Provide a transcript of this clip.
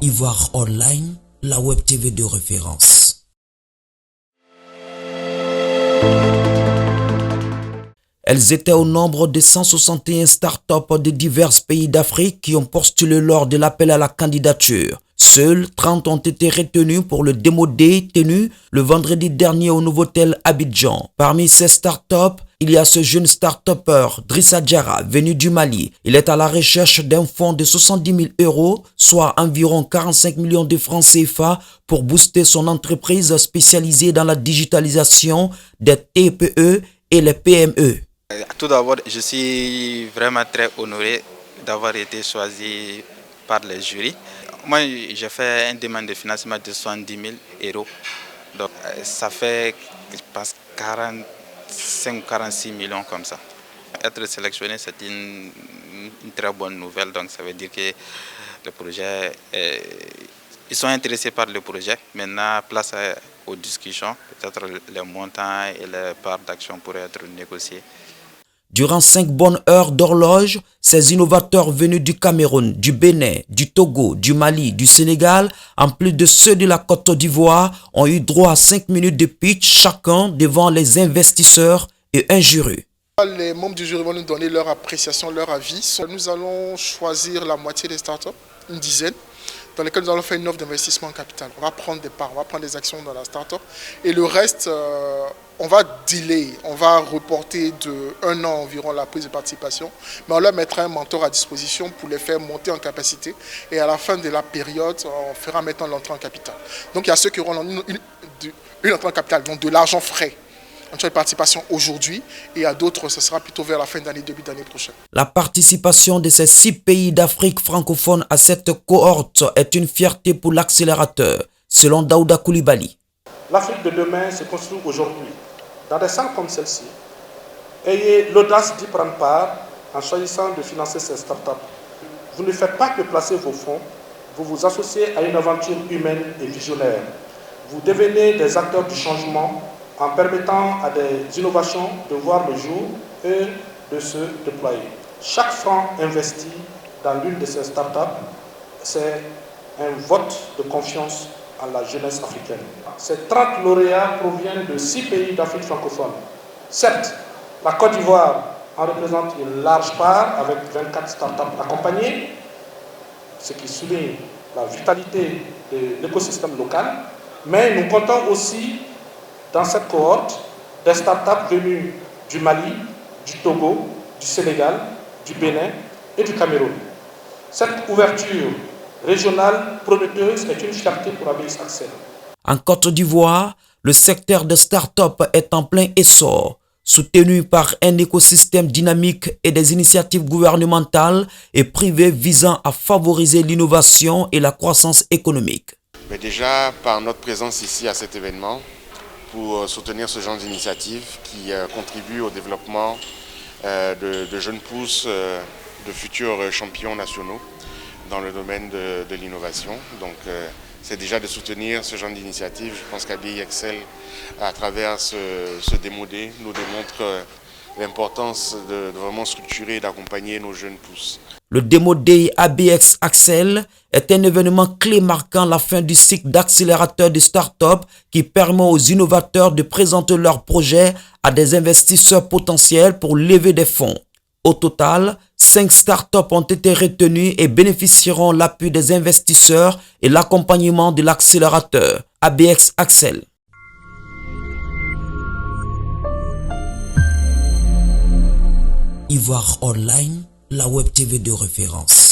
Ivoire Online, la web TV de référence. Elles étaient au nombre de 161 startups de divers pays d'Afrique qui ont postulé lors de l'appel à la candidature. Seuls 30 ont été retenus pour le Demo Day tenu le vendredi dernier au Novotel Abidjan. Parmi ces startups, il y a ce jeune start-upper, Drissa Diarra, venu du Mali. Il est à la recherche d'un fonds de 70 000 €, soit environ 45 millions de francs CFA, pour booster son entreprise spécialisée dans la digitalisation des TPE et les PME. Tout d'abord, je suis vraiment très honoré d'avoir été choisi par les jurys. Moi, j'ai fait une demande de financement de 70 000 €. Donc, ça fait, je pense, 45-46 millions comme ça. Être sélectionné, c'est une très bonne nouvelle. Donc, ça veut dire que le projet, ils sont intéressés par le projet. Maintenant, place aux discussions. Peut-être les montants et les parts d'action pourraient être négociés. Durant 5 bonnes heures d'horloge, ces innovateurs venus du Cameroun, du Bénin, du Togo, du Mali, du Sénégal, en plus de ceux de la Côte d'Ivoire, ont eu droit à 5 minutes de pitch chacun devant les investisseurs et un jury. Les membres du jury vont nous donner leur appréciation, leur avis. Nous allons choisir la moitié des startups, une dizaine, dans lesquelles nous allons faire une offre d'investissement en capital. On va prendre des parts, on va prendre des actions dans la startup. Et le reste, on va dealer, on va reporter de 1 an environ la prise de participation. Mais on leur mettra un mentor à disposition pour les faire monter en capacité. Et à la fin de la période, on fera maintenant l'entrée en capital. Donc il y a ceux qui auront une entrée en capital, donc de l'argent frais. On a une participation aujourd'hui et à d'autres, ce sera plutôt vers la fin d'année, début d'année prochaine. La participation de ces 6 pays d'Afrique francophone à cette cohorte est une fierté pour l'accélérateur, selon Daouda Koulibaly. L'Afrique de demain se construit aujourd'hui. Dans des salles comme celle-ci, ayez l'audace d'y prendre part en choisissant de financer ces startups. Vous ne faites pas que placer vos fonds, vous vous associez à une aventure humaine et visionnaire. Vous devenez des acteurs du changement en permettant à des innovations de voir le jour et de se déployer. Chaque franc investi dans l'une de ces startups, c'est un vote de confiance à la jeunesse africaine. Ces 30 lauréats proviennent de 6 pays d'Afrique francophone. Certes, la Côte d'Ivoire en représente une large part avec 24 startups accompagnées, ce qui souligne la vitalité de l'écosystème local, mais nous comptons aussi dans cette cohorte des startups venues du Mali, du Togo, du Sénégal, du Bénin et du Cameroun. Cette ouverture régionale prometteuse est une fierté pour ABX Axel. En Côte d'Ivoire, le secteur de start-up est en plein essor, soutenu par un écosystème dynamique et des initiatives gouvernementales et privées visant à favoriser l'innovation et la croissance économique. Mais déjà, par notre présence ici à cet événement, pour soutenir ce genre d'initiative qui contribue au développement de jeunes pousses, de futurs champions nationaux dans le domaine de l'innovation. Donc c'est déjà de soutenir ce genre d'initiative. Je pense qu'ABX Axel, à travers ce Demo Day, nous démontre l'importance de vraiment structurer et d'accompagner nos jeunes pousses. Le Demo Day ABX Axel est un événement clé marquant la fin du cycle d'accélérateur de start-up qui permet aux innovateurs de présenter leurs projets à des investisseurs potentiels pour lever des fonds. Au total, 5 startups ont été retenues et bénéficieront l'appui des investisseurs et l'accompagnement de l'accélérateur ABX Axel. Ivoire Online, la web TV de référence.